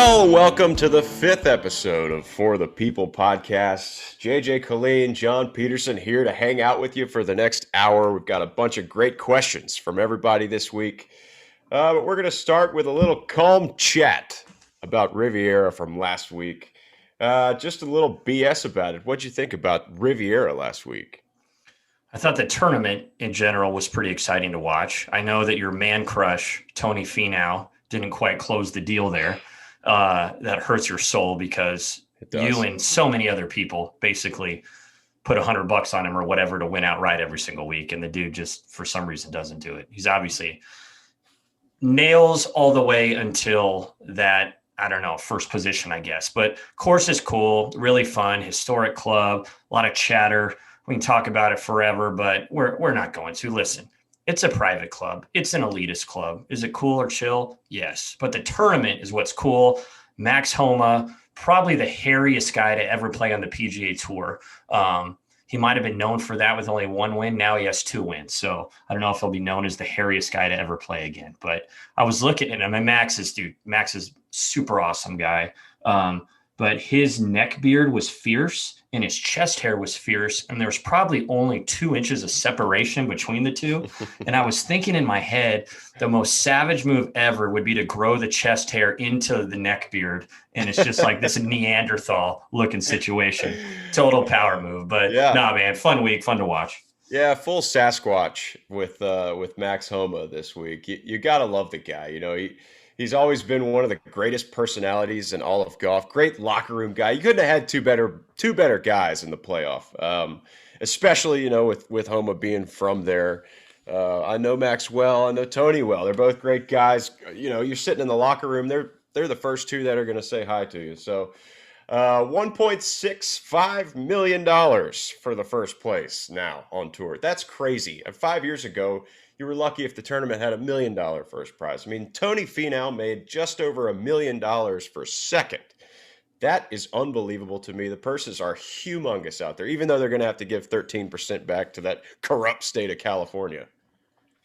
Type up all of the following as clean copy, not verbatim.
Well, welcome to the 5th episode of For the People podcast. JJ Colleen, John Peterson here to hang out with you for the next hour. We've got a bunch of great questions from everybody this week. But we're going to start with a little calm chat about Riviera from last week. Just a little BS about it. What'd you think about Riviera last week? I thought the tournament in general was pretty exciting to watch. I know that your man crush, Tony Finau, didn't quite close the deal there. That hurts your soul because you and so many other people basically put $100 on him or whatever to win outright every single week. And the dude just, for some reason, doesn't do it. He's obviously nails all the way until that, I don't know, first position, I guess. But course is cool, really fun, historic club, a lot of chatter. We can talk about it forever, but we're not going to. Listen, it's a private club. It's an elitist club. Is it cool or chill? Yes. But the tournament is what's cool. Max Homa, probably the hairiest guy to ever play on the PGA Tour. He might have been known for that with only one win. Now he has 2 wins. So I don't know if he'll be known as the hairiest guy to ever play again. But I was looking at him. And Max is super awesome guy. But his neck beard was fierce and his chest hair was fierce. And there was probably only 2 inches of separation between the two. And I was thinking in my head, the most savage move ever would be to grow the chest hair into the neck beard. And it's just like this Neanderthal looking situation. Total power move. But nah, man, fun week, fun to watch. Yeah, full Sasquatch with Max Homa this week. You got to love the guy. You know, He's always been one of the greatest personalities in all of golf. Great locker room guy. You couldn't have had two better guys in the playoff, especially, you know, with Homa being from there. I know Max well. I know Tony well. They're both great guys. You know, you're sitting in the locker room. They're the first 2 that are going to say hi to you. So $1.65 million for the first place now on tour. That's crazy. 5 years ago, you were lucky if the tournament had $1 million first prize. I mean, Tony Finau made just over $1 million for second. That is unbelievable to me. The purses are humongous out there, even though they're going to have to give 13% back to that corrupt state of California.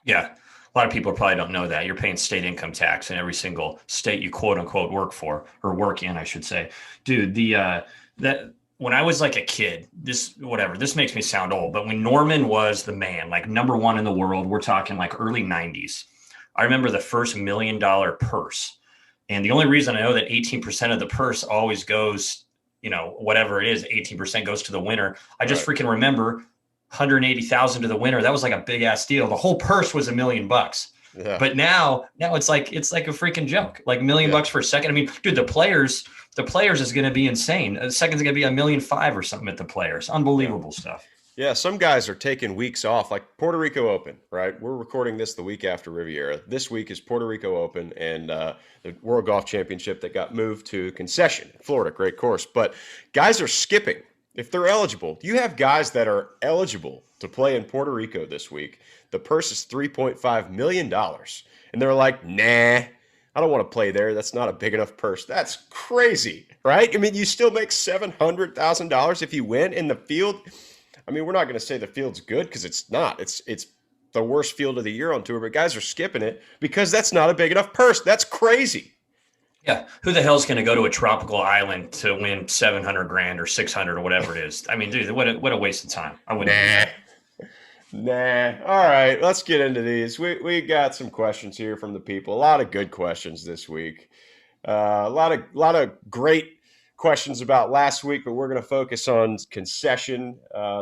Yeah. A lot of people probably don't know that. You're paying state income tax in every single state you quote unquote work for, or work in, I should say. Dude, when I was like a kid, this makes me sound old, but when Norman was the man, like number 1 in the world, we're talking like early 90s. I remember the first $1 million purse. And the only reason I know that 18% of the purse always goes, you know, whatever it is, 18% goes to the winner. I just freaking remember 180,000 to the winner. That was like a big ass deal. The whole purse was $1 million. Yeah. But now it's like a freaking joke. Like $1 million for a second. I mean, dude, the players is going to be insane. The second's going to be $1.5 million or something at the Players. Unbelievable stuff. Yeah, some guys are taking weeks off, like Puerto Rico Open, right? We're recording this the week after Riviera. This week is Puerto Rico Open and the World Golf Championship that got moved to Concession, Florida. Great course. But guys are skipping if they're eligible. You have guys that are eligible to play in Puerto Rico this week. The purse is $3.5 million. And they're like, nah, I don't want to play there. That's not a big enough purse. That's crazy, right? I mean, you still make $700,000 if you win in the field. I mean, we're not going to say the field's good because it's not. It's the worst field of the year on tour, but guys are skipping it because that's not a big enough purse. That's crazy. Yeah. Who the hell's going to go to a tropical island to win 700 grand or 600 or whatever it is? I mean, dude, what a waste of time. I wouldn't do that. Nah. All right, let's get into these. We got some questions here from the people. A lot of good questions this week. A lot of great questions about last week, but we're going to focus on Concession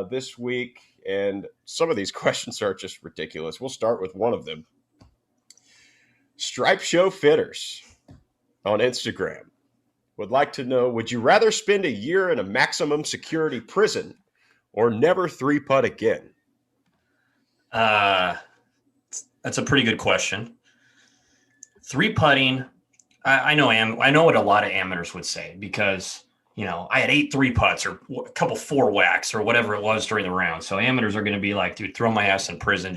this week. And some of these questions are just ridiculous. We'll start with one of them. Stripe Show Fitters on Instagram would like to know, would you rather spend a year in a maximum security prison or never 3-putt again? That's a pretty good question. 3-putting, I know what a lot of amateurs would say because, you know, I had 8 3-putts or a couple 4 whacks or whatever it was during the round. So amateurs are going to be like, dude, throw my ass in prison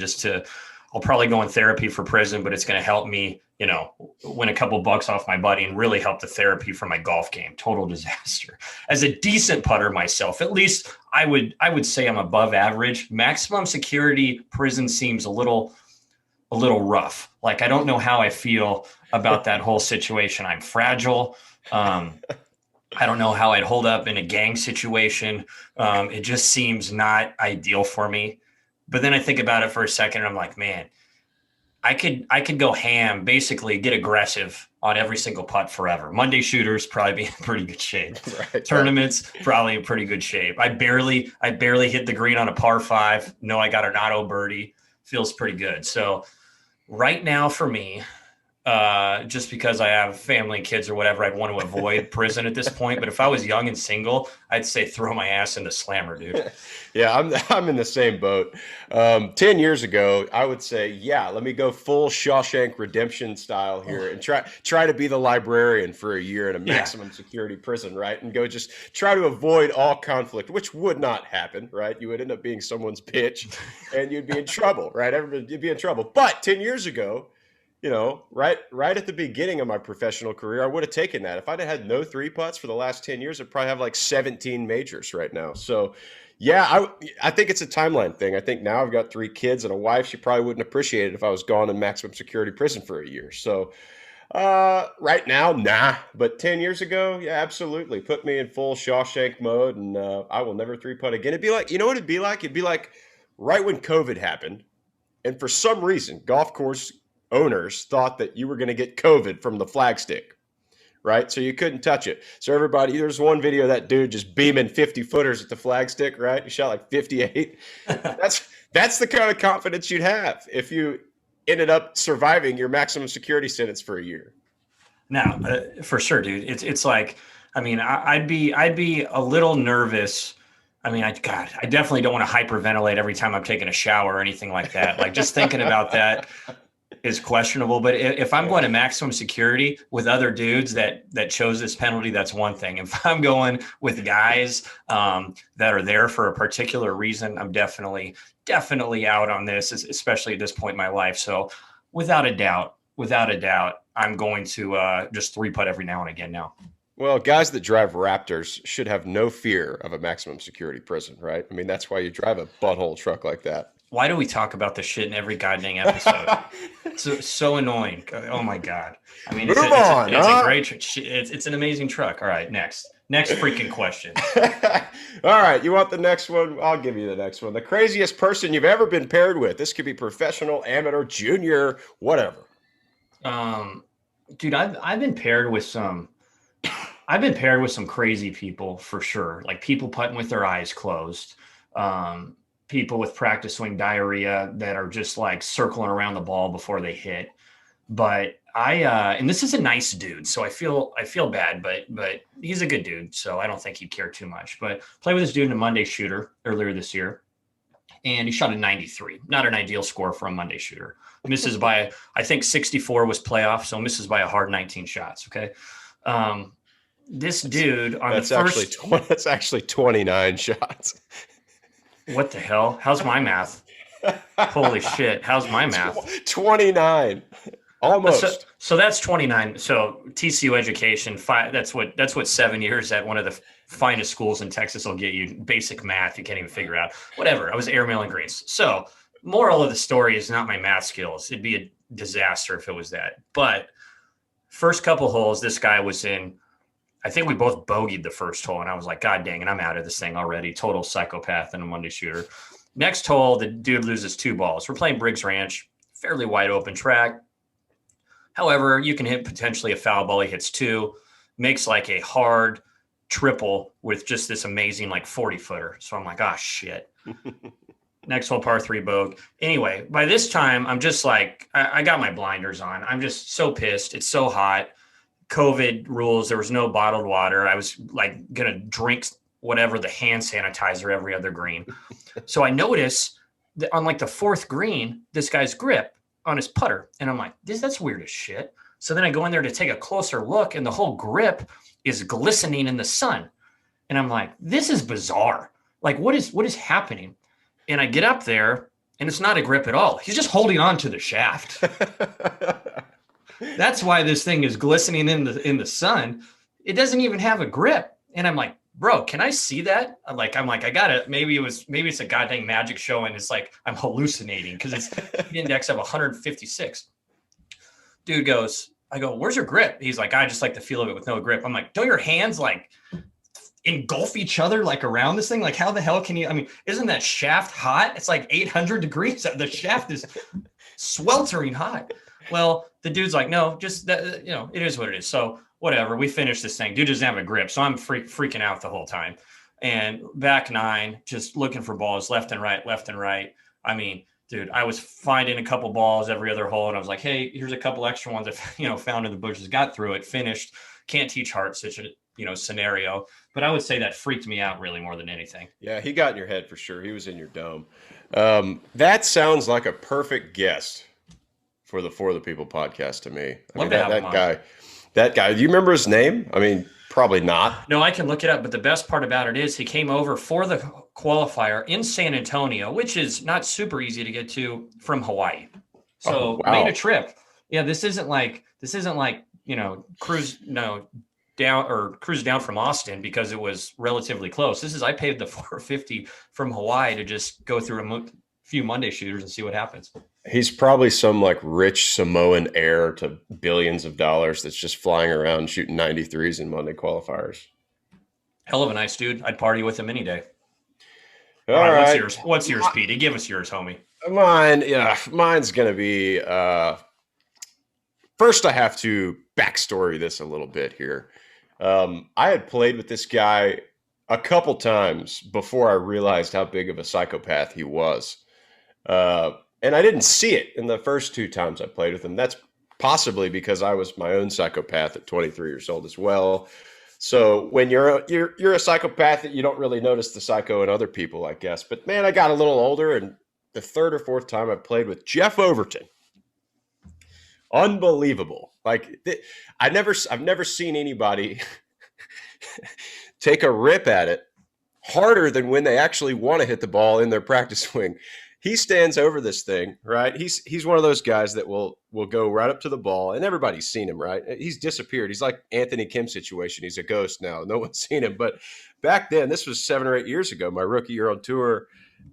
I'll probably go in therapy for prison, but it's going to help me, you know, win a couple bucks off my buddy and really help the therapy for my golf game. Total disaster. As a decent putter myself, at least I would say I'm above average. Maximum security prison seems a little a little rough. Like, I don't know how I feel about that whole situation. I'm fragile. I don't know how I'd hold up in a gang situation. It just seems not ideal for me. But then I think about it for a second and I'm like, man, I could go ham, basically get aggressive on every single putt forever. Monday shooters probably be in pretty good shape. Right. Tournaments probably in pretty good shape. I barely hit the green on a par 5. No, I got an auto birdie. Feels pretty good. So right now for me, just because I have family and kids or whatever, I'd want to avoid prison at this point. But if I was young and single, I'd say throw my ass in the slammer, dude. Yeah, I'm in the same boat. 10 years ago, I would say, yeah, let me go full Shawshank Redemption style here and try to be the librarian for a year in a maximum security prison, right? And go just try to avoid all conflict, which would not happen, right? You would end up being someone's bitch and you'd be in trouble, right? You'd be in trouble. But 10 years ago, right at the beginning of my professional career, I would have taken that. If I'd have had no 3 putts for the last 10 years, I'd probably have like 17 majors right now. So, yeah, I think it's a timeline thing. I think now I've got 3 kids and a wife. She probably wouldn't appreciate it if I was gone in maximum security prison for a year. So, right now, nah. But 10 years ago, yeah, absolutely. Put me in full Shawshank mode and I will never 3-putt again. It'd be like, you know what it'd be like? It'd be like right when COVID happened. And for some reason, golf course owners thought that you were going to get COVID from the flagstick, right? So you couldn't touch it. So everybody, there's one video of that dude just beaming 50 footers at the flagstick, right? He shot like 58. That's the kind of confidence you'd have if you ended up surviving your maximum security sentence for a year. Now, for sure, dude. It's like, I mean, I'd be a little nervous. I mean, I definitely don't want to hyperventilate every time I'm taking a shower or anything like that. Like, just thinking about that is questionable. But if I'm going to maximum security with other dudes that chose this penalty, that's one thing. If I'm going with guys that are there for a particular reason, I'm definitely out on this, especially at this point in my life. So without a doubt, I'm going to just 3-putt every now and again now. Well, guys that drive Raptors should have no fear of a maximum security prison, right? I mean, that's why you drive a butthole truck like that. Why do we talk about this shit in every goddamn episode? It's so annoying. Oh my God. I mean, it's a great, it's an amazing truck. All right, next freaking question. All right, you want the next one? I'll give you the next one. The craziest person you've ever been paired with. This could be professional, amateur, junior, whatever. Dude, I've been paired with some crazy people for sure. Like people putting with their eyes closed. People with practice swing diarrhea that are just like circling around the ball before they hit. But and this is a nice dude, so I feel bad, but he's a good dude, so I don't think he'd care too much. But played with this dude in a Monday shooter earlier this year, and he shot a 93. Not an ideal score for a Monday shooter. Misses by, I think 64 was playoff, so misses by a hard 19 shots. Okay. This dude on that's the first, that's actually 29 shots. What the hell? How's my math? Holy shit. How's my math? 29. Almost. So that's 29. So TCU education, that's what 7 years at one of the finest schools in Texas will get you. Basic math you can't even figure out. Whatever. I was airmailing greens. So moral of the story is not my math skills. It'd be a disaster if it was that. But first couple holes, this guy was in. I think we both bogeyed the first hole, and I was like, God dang it, I'm out of this thing already. Total psychopath and a Monday shooter. Next hole, the dude loses 2 balls. We're playing Briggs Ranch, fairly wide open track. However, you can hit potentially a foul ball. He hits 2, makes like a hard triple with just this amazing like 40-footer. So I'm like, oh, shit. Next hole, par 3 bogey. Anyway, by this time, I'm just like, I got my blinders on. I'm just so pissed. It's so hot. COVID rules. There was no bottled water. I was like going to drink whatever the hand sanitizer every other green. So I notice that on like the 4th green, this guy's grip on his putter. And I'm like, that's weird as shit. So then I go in there to take a closer look and the whole grip is glistening in the sun. And I'm like, this is bizarre. Like, what is happening? And I get up there and it's not a grip at all. He's just holding on to the shaft. That's why this thing is glistening in the sun. It doesn't even have a grip. And I'm like, bro, can I see that? I'm like, I gotta, maybe it's a goddamn magic show and it's like, I'm hallucinating because it's heat index of 156. Dude goes, I go, where's your grip? He's like, I just like the feel of it with no grip. I'm like, don't your hands like engulf each other like around this thing? Like, how the hell can you? I mean, isn't that shaft hot? It's like 800 degrees. The shaft is sweltering hot. Well, the dude's like, no, just that, it is what it is. So whatever. We finished this thing. Dude doesn't have a grip, so I'm freaking out the whole time. And back nine, just looking for balls left and right, left and right. I mean, dude, I was finding a couple balls every other hole, and I was like, hey, here's a couple extra ones I found in the bushes. Got through it, finished. Can't teach heart such a scenario, but I would say that freaked me out really more than anything. Yeah, he got in your head for sure. He was in your dome. That sounds like a perfect guest for the For the People podcast to me. I mean, that guy. Do you remember his name? I mean, probably not. No, I can look it up. But the best part about it is he came over for the qualifier in San Antonio, which is not super easy to get to from Hawaii. So made a trip. Yeah, this isn't like cruise down from Austin because it was relatively close. I paid the $450 from Hawaii to just go through a few Monday shooters and see what happens. He's probably some like rich Samoan heir to billions of dollars that's just flying around shooting 93s in Monday qualifiers. Hell of a nice dude. I'd party with him any day. All right. What's yours, Petey? Give us yours, homie. Mine's going to be first I have to backstory this a little bit here. I had played with this guy a couple times before I realized how big of a psychopath he was. And I didn't see it in the first two times I played with him. That's possibly because I was my own psychopath at 23 years old as well. So when you're a psychopath, you don't really notice the psycho in other people, I guess. But man, I got a little older, and the third or fourth time I played with Jeff Overton. Unbelievable. Like I've never seen anybody take a rip at it harder than when they actually want to hit the ball in their practice swing. He stands over this thing, right? He's one of those guys that will go right up to the ball, and everybody's seen him, right? He's disappeared. He's like Anthony Kim situation. He's a ghost now. No one's seen him. But back then, this was 7 or 8 years ago, my rookie year on tour.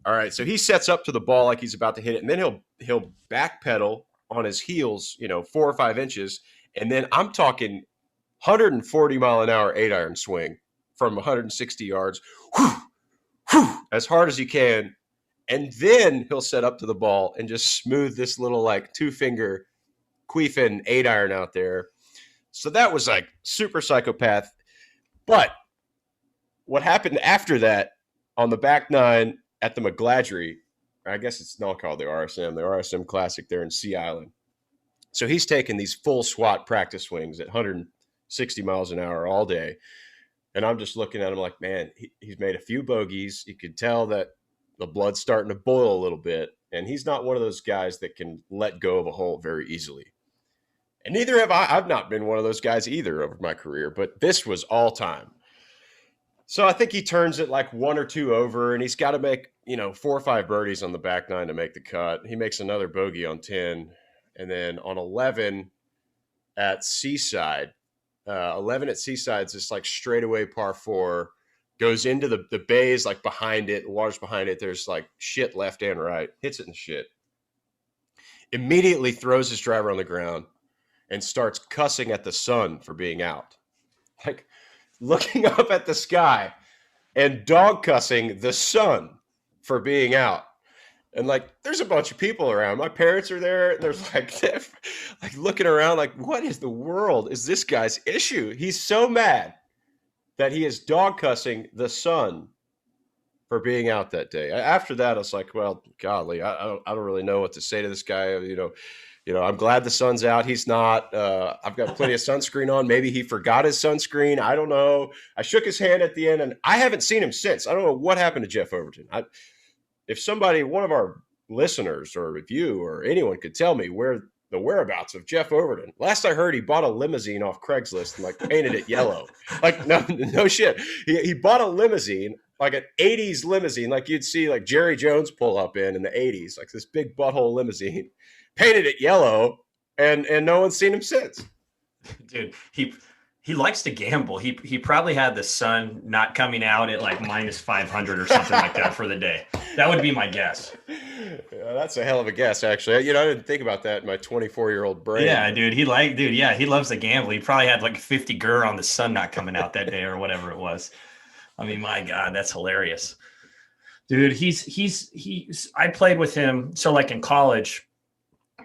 All right, so he sets up to the ball like he's about to hit it, and then he'll backpedal on his heels, 4 or 5 inches, and then I'm talking 140 mile an hour 8-iron swing from 160 yards, as hard as he can. And then he'll set up to the ball and just smooth this little like 2-finger queefing 8-iron out there. So that was like super psychopath. But what happened after that on the back nine at the McGladrey, I guess it's not called the RSM Classic there in Sea Island. So he's taking these full swat practice swings at 160 miles an hour all day. And I'm just looking at him like, man, he's made a few bogeys. You could tell that the blood's starting to boil a little bit. And he's not one of those guys that can let go of a hole very easily. And neither have I. I've not been one of those guys either over my career, but this was all time. So I think he turns it like 1 or 2 over, and he's got to make, 4 or 5 birdies on the back nine to make the cut. He makes another bogey on 10. And then on 11 at Seaside, it's this like straightaway par 4. Goes into the bays, like behind it, the water's behind it. There's like shit left and right. Hits it in the shit. Immediately throws his driver on the ground and starts cussing at the sun for being out. Like looking up at the sky and dog cussing the sun for being out. And like, there's a bunch of people around. My parents are there. And there's like looking around like, what is the world is this guy's issue? He's so mad that he is dog cussing the sun for being out that day. After that, I was like, well, golly, I don't really know what to say to this guy. I'm glad the sun's out. He's not. I've got plenty of sunscreen on. Maybe he forgot his sunscreen. I don't know. I shook his hand at the end, and I haven't seen him since. I don't know what happened to Jeff Overton. If somebody, one of our listeners, or if you or anyone could tell me where the whereabouts of Jeff Overton. Last I heard, he bought a limousine off Craigslist and like painted it yellow. Like no shit. He bought a limousine, like an 80s limousine, like you'd see like Jerry Jones pull up in the 80s, like this big butthole limousine, painted it yellow, and no one's seen him since. Dude, he likes to gamble. He probably had the sun not coming out at like minus 500 or something like that for the day. That would be my guess. Yeah, that's a hell of a guess, actually. I didn't think about that in my 24-year-old brain. Yeah, dude. Yeah, he loves to gamble. He probably had like 50 gur on the sun not coming out that day or whatever it was. I mean, my God, that's hilarious. Dude, I played with him. So like in college,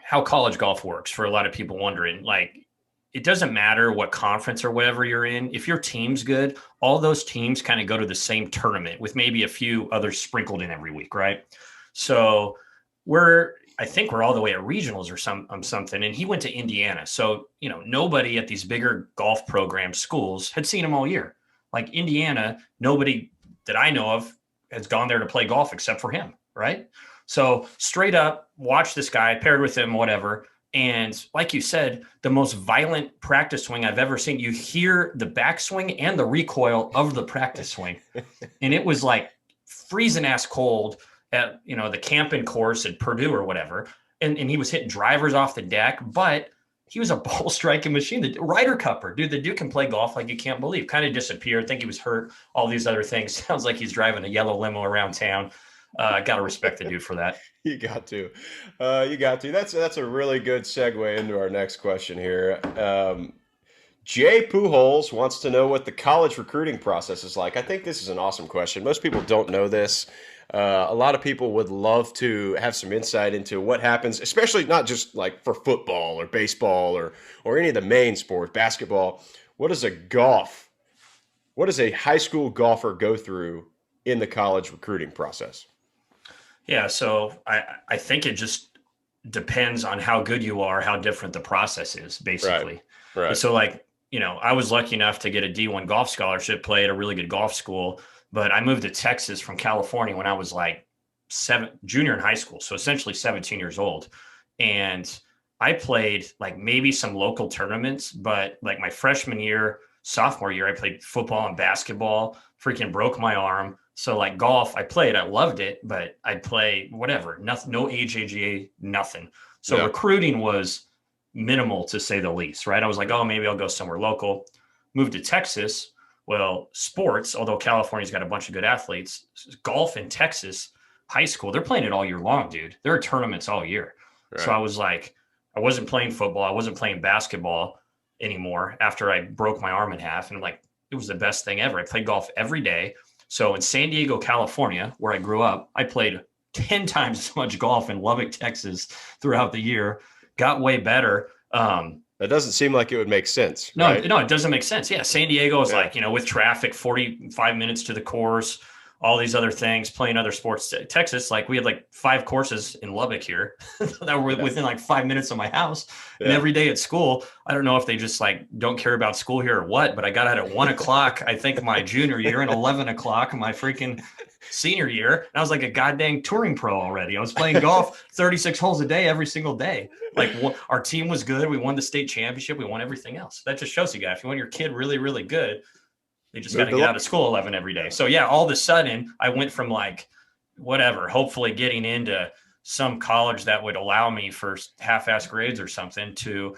how college golf works for a lot of people wondering, like it doesn't matter what conference or whatever you're in. If your team's good, all those teams kind of go to the same tournament with maybe a few others sprinkled in every week, right? So I think we're all the way at regionals or something. And he went to Indiana. So, nobody at these bigger golf program schools had seen him all year. Like Indiana, nobody that I know of has gone there to play golf except for him, right? So straight up watch this guy, paired with him, whatever. And like you said, the most violent practice swing I've ever seen. You hear the backswing and the recoil of the practice swing. And it was like freezing ass cold at, the camping course at Purdue or whatever. And he was hitting drivers off the deck, but he was a ball striking machine. The Ryder Cupper, dude, the dude can play golf like you can't believe. Kind of disappeared. I think he was hurt, all these other things. Sounds like he's driving a yellow limo around town. Got to respect the dude for that. You got to. That's a really good segue into our next question here. Jay Pujols wants to know what the college recruiting process is like. I think this is an awesome question. Most people don't know this. A lot of people would love to have some insight into what happens, especially not just like for football or baseball or any of the main sports, basketball. What does a high school golfer go through in the college recruiting process? Yeah, so I think it just depends on how good you are, how different the process is, basically. Right. So like, I was lucky enough to get a D1 golf scholarship, play at a really good golf school, but I moved to Texas from California when I was like junior in high school. So essentially 17 years old. And I played like maybe some local tournaments, but like my freshman year, sophomore year, I played football and basketball, freaking broke my arm. So like golf, I played, I loved it, but I'd play whatever, nothing, no AJGA, nothing. So recruiting was minimal to say the least, right? I was like, oh, maybe I'll go somewhere local. Moved to Texas. Well, sports, although California's got a bunch of good athletes, golf in Texas, high school, they're playing it all year long, dude. There are tournaments all year. Right. So I was like, I wasn't playing football. I wasn't playing basketball anymore after I broke my arm in half. And I'm like, it was the best thing ever. I played golf every day. So in San Diego, California, where I grew up, I played 10 times as much golf in Lubbock, Texas throughout the year, got way better. That doesn't seem like it would make sense. No, right? No, it doesn't make sense. Yeah. San Diego is like, with traffic, 45 minutes to the course, all these other things, playing other sports. Texas, like we had like 5 courses in Lubbock here that were within like 5 minutes of my house. And every day at school, I don't know if they just like don't care about school here or what, but I got out at 1:00, I think my junior year, and 11:00 my freaking senior year. And I was like a goddamn touring pro already. I was playing golf 36 holes a day, every single day. Like our team was good. We won the state championship. We won everything else. That just shows you guys, if you want your kid really, really good, they just got to get out of school 11 every day. So yeah, all of a sudden I went from like, whatever, hopefully getting into some college that would allow me for half-ass grades or something to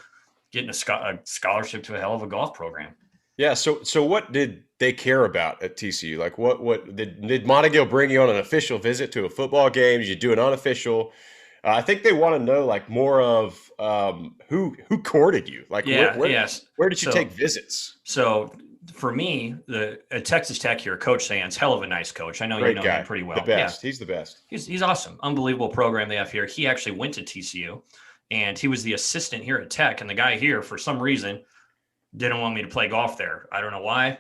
getting a scholarship to a hell of a golf program. Yeah. So what did they care about at TCU? Like what did Montague bring you on an official visit to a football game? Did you do an unofficial? I think they want to know like more of who courted you. Like where did you take visits? So for me, at Texas Tech here, Coach Sands, hell of a nice coach. I know Great you know guy. him pretty well. The best. Yeah. He's the best. He's awesome. Unbelievable program they have here. He actually went to TCU, and he was the assistant here at Tech. And the guy here, for some reason, didn't want me to play golf there. I don't know why,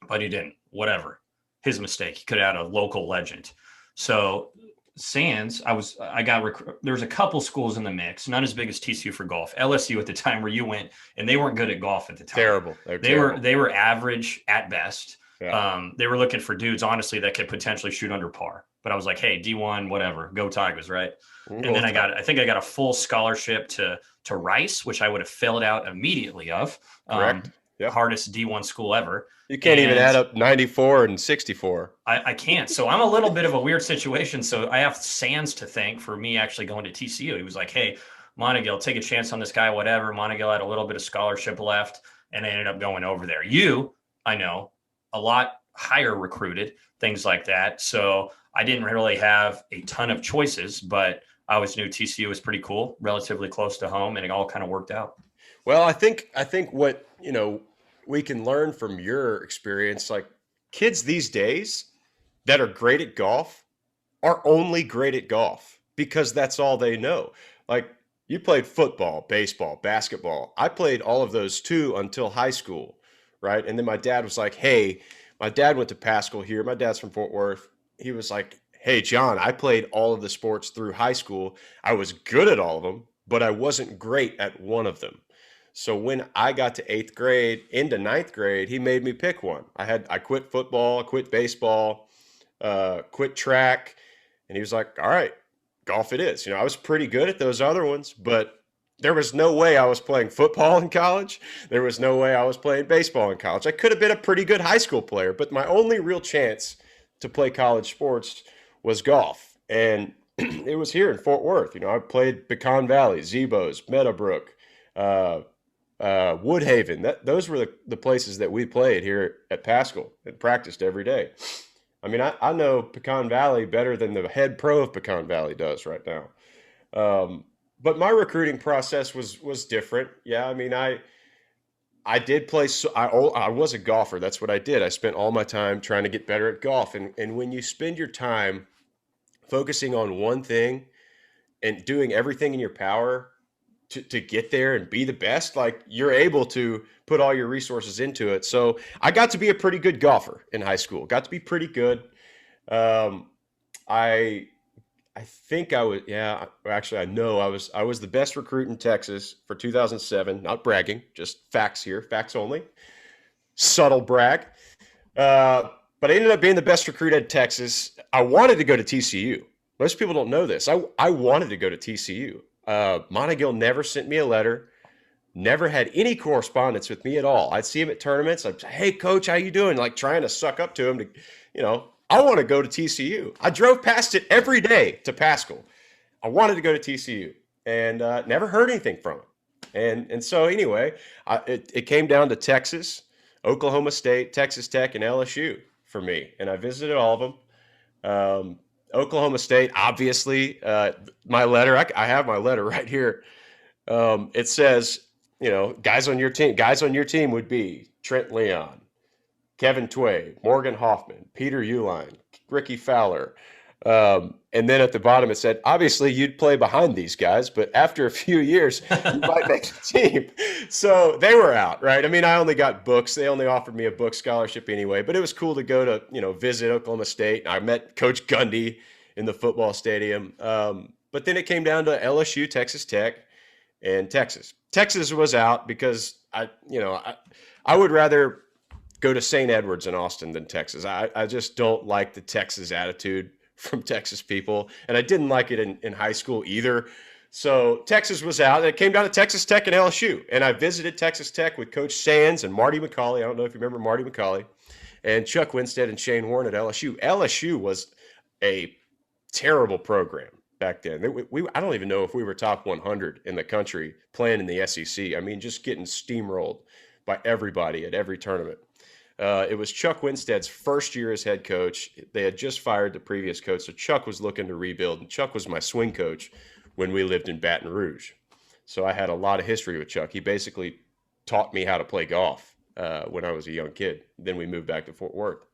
but he didn't. Whatever. His mistake. He could have had a local legend. So Sands, there was a couple schools in the mix, not as big as TCU for golf. LSU at the time where you went, and they weren't good at golf at the time. Terrible. They were average at best. Yeah. They were looking for dudes, honestly, that could potentially shoot under par. But I was like, hey, D1, whatever, go Tigers, right? And then I think I got a full scholarship to Rice, which I would have filled out immediately of. Correct. Hardest D1 school ever. You can't even add up 94 and 64. I can't. So I'm a little bit of a weird situation. So I have Sands to thank for me actually going to TCU. He was like, hey, Montague, take a chance on this guy, whatever. Montague had a little bit of scholarship left. and I ended up going over there. You, I know, a lot higher recruited, things like that. So I didn't really have a ton of choices, but I always knew TCU was pretty cool, relatively close to home, and it all kind of worked out. Well, I think what, we can learn from your experience, like kids these days that are great at golf are only great at golf because that's all they know. Like you played football, baseball, basketball. I played all of those too until high school, right? And then my dad was like, "Hey, my dad went to Pascal here. My dad's from Fort Worth." He was like, "Hey, John, I played all of the sports through high school. I was good at all of them, but I wasn't great at one of them." So when I got to 8th grade into ninth grade, he made me pick one. I quit football, quit baseball, quit track, and he was like, "All right, golf it is." I was pretty good at those other ones, but there was no way I was playing football in college. There was no way I was playing baseball in college. I could have been a pretty good high school player, but my only real chance to play college sports was golf. And it was here in Fort Worth. I played Pecan Valley, Zebos, Meadowbrook, uh, Woodhaven. Those were the places that we played here at Pascal and practiced every day. I mean, I know Pecan Valley better than the head pro of Pecan Valley does right now. But my recruiting process was different. Yeah, I mean, I did play. I was a golfer. That's what I did. I spent all my time trying to get better at golf. And when you spend your time focusing on one thing and doing everything in your power to get there and be the best, like you're able to put all your resources into it. So I got to be a pretty good golfer in high school. Got to be pretty good. Um, I I think I was, yeah. Actually, I know I was the best recruit in Texas for 2007. Not bragging, just facts here, facts only. Subtle brag. Uh, but I ended up being the best recruit at Texas. I wanted to go to TCU. Most people don't know this. I wanted to go to TCU. Montegill never sent me a letter. Never had any correspondence with me at all. I'd see him at tournaments. I'd say, "Hey, coach, how you doing?" Like trying to suck up to him to, I want to go to TCU. I drove past it every day to Pascal. I wanted to go to TCU and never heard anything from him. And so anyway, it came down to Texas, Oklahoma State, Texas Tech, and LSU for me. And I visited all of them. Oklahoma State, obviously, my letter, I have my letter right here. It says, guys on your team would be Trent Leon, Kevin Tway, Morgan Hoffman, Peter Uline, Ricky Fowler. And then at the bottom it said, obviously you'd play behind these guys, but after a few years, you might make the team. So they were out, right? I mean, I only got books. They only offered me a book scholarship anyway, but it was cool to go to, visit Oklahoma State. I met Coach Gundy in the football stadium. But then it came down to LSU, Texas Tech, and Texas. Texas was out because I would rather go to St. Edwards in Austin than Texas. I just don't like the Texas attitude from Texas people, and I didn't like it in high school either. So Texas was out, and it came down to Texas Tech and LSU. And I visited Texas Tech with Coach Sands and Marty McCauley. I don't know if you remember Marty McCauley, and Chuck Winstead and Shane Warren at LSU. LSU was a terrible program back then. I don't even know if we were top 100 in the country playing in the SEC. I mean, just getting steamrolled by everybody at every tournament. It was Chuck Winstead's first year as head coach. They had just fired the previous coach, so Chuck was looking to rebuild. And Chuck was my swing coach when we lived in Baton Rouge. So I had a lot of history with Chuck. He basically taught me how to play golf when I was a young kid. Then we moved back to Fort Worth.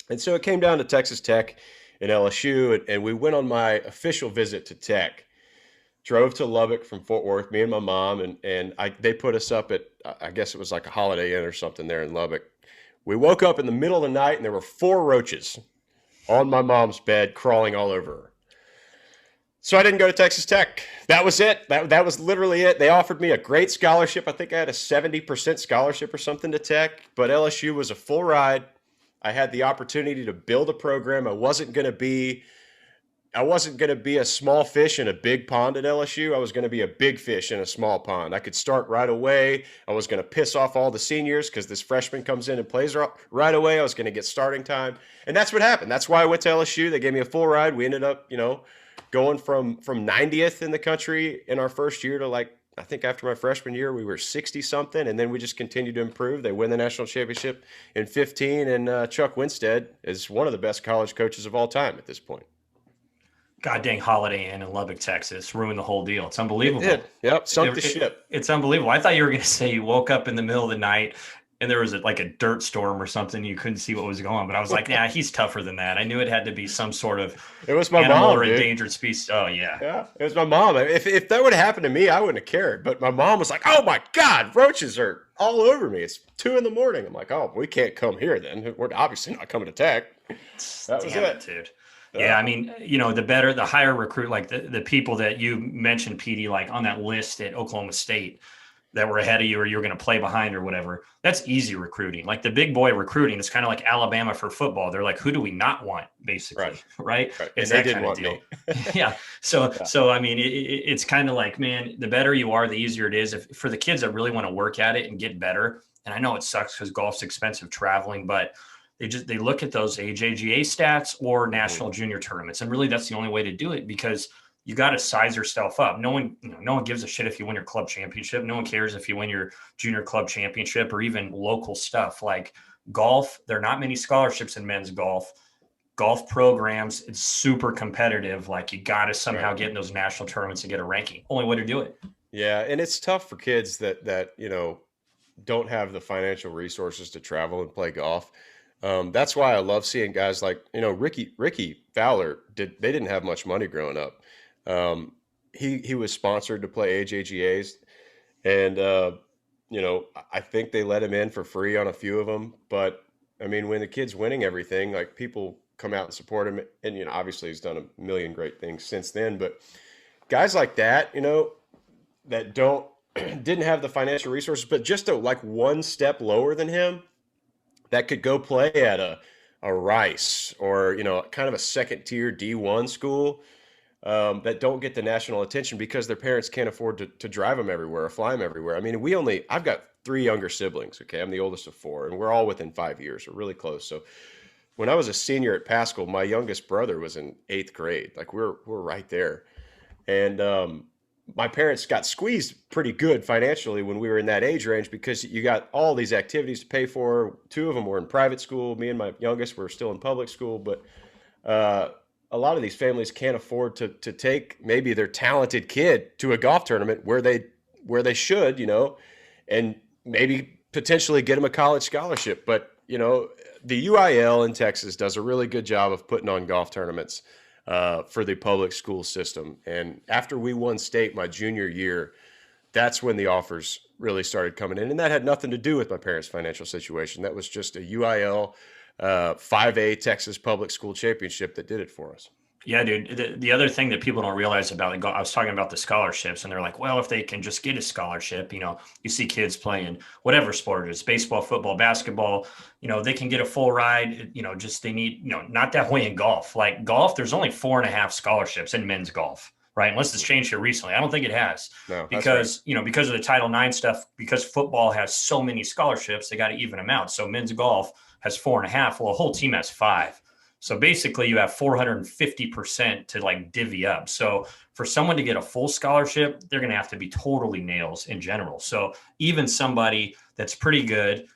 And so it came down to Texas Tech and LSU, and we went on my official visit to Tech. Drove to Lubbock from Fort Worth, me and my mom, and they put us up at, I guess it was like a Holiday Inn or something there in Lubbock. We woke up in the middle of the night, and there were 4 roaches on my mom's bed crawling all over her. So I didn't go to Texas Tech. That was it. That was literally it. They offered me a great scholarship. I think I had a 70% scholarship or something to Tech, but LSU was a full ride. I had the opportunity to build a program. I wasn't going to be a small fish in a big pond at LSU. I was going to be a big fish in a small pond. I could start right away. I was going to piss off all the seniors because this freshman comes in and plays right away. I was going to get starting time. And that's what happened. That's why I went to LSU. They gave me a full ride. We ended up, going from 90th in the country in our first year to like I think after my freshman year, we were 60 something, and then we just continued to improve. They win the national championship in 15, and Chuck Winstead is one of the best college coaches of all time at this point. God dang Holiday Inn in Lubbock, Texas, ruined the whole deal. It's It unbelievable. did. Yep. Sunk the ship. It's unbelievable. I thought you were going to say you woke up in the middle of the night and there was like a dirt storm or something. You couldn't see what was going on. But I was like, nah, he's tougher than that. I knew it had to be some sort of it was my animal mom, or dude. endangered species. Oh, yeah. Yeah, it was my mom. If that would have happened to me, I wouldn't have cared. But my mom was like, oh, my God, roaches are all over me. It's 2 a.m. I'm like, oh, we can't come here then. We're obviously not coming to Tech. That was it, dude. Yeah, I mean, the higher recruit, like the people that you mentioned, PD, like on that list at Oklahoma State that were ahead of you or you're going to play behind or whatever, that's easy recruiting. Like the big boy recruiting is kind of like Alabama for football. They're like, who do we not want, basically, right? It's that kind of deal. Yeah. So I mean, it's kind of like, man, the better you are, the easier it is for the kids that really want to work at it and get better. And I know it sucks because golf's expensive traveling, but they look at those AJGA stats or national junior tournaments. And really that's the only way to do it because you got to size yourself up. No one gives a shit if you win your club championship. No one cares if you win your junior club championship or even local stuff like golf. There are not many scholarships in men's golf. Golf programs, it's super competitive. Like you got to somehow get in those national tournaments and get a ranking. Only way to do it. Yeah. And it's tough for kids that don't have the financial resources to travel and play golf. That's why I love seeing guys like, Ricky Fowler they didn't have much money growing up. He was sponsored to play AJGAs and, I think they let him in for free on a few of them, but I mean, when the kid's winning everything, like people come out and support him and, obviously he's done a million great things since then, but guys like that, that didn't have the financial resources, but just like one step lower than him, that could go play at a Rice or, kind of a second tier D1 school that don't get the national attention because their parents can't afford to drive them everywhere or fly them everywhere. I mean, I've got 3 younger siblings. Okay. I'm the oldest of 4 and we're all within 5 years. We're really close. So when I was a senior at Paschal, my youngest brother was in 8th grade. Like we're right there. And, my parents got squeezed pretty good financially when we were in that age range because you got all these activities to pay for. 2 of them were in private school. Me and my youngest were still in public school, but a lot of these families can't afford to take maybe their talented kid to a golf tournament where they should, and maybe potentially get them a college scholarship. But, the UIL in Texas does a really good job of putting on golf tournaments for the public school system. And after we won state my junior year, that's when the offers really started coming in. And that had nothing to do with my parents' financial situation. That was just a UIL 5A Texas Public School Championship that did it for us. Yeah, dude. The other thing that people don't realize about it, I was talking about the scholarships, and they're like, well, if they can just get a scholarship, you see kids playing whatever sport it is, baseball, football, basketball, they can get a full ride, just they need, not that way in golf. Like golf, there's only 4.5 scholarships in men's golf, right? Unless it's changed here recently. I don't think it has. No, because, because of the Title IX stuff, because football has so many scholarships, they got to even them out. So men's golf has 4.5. Well, a whole team has 5. So basically you have 450% to like divvy up. So for someone to get a full scholarship, they're going to have to be totally nails in general. So even somebody that's pretty good,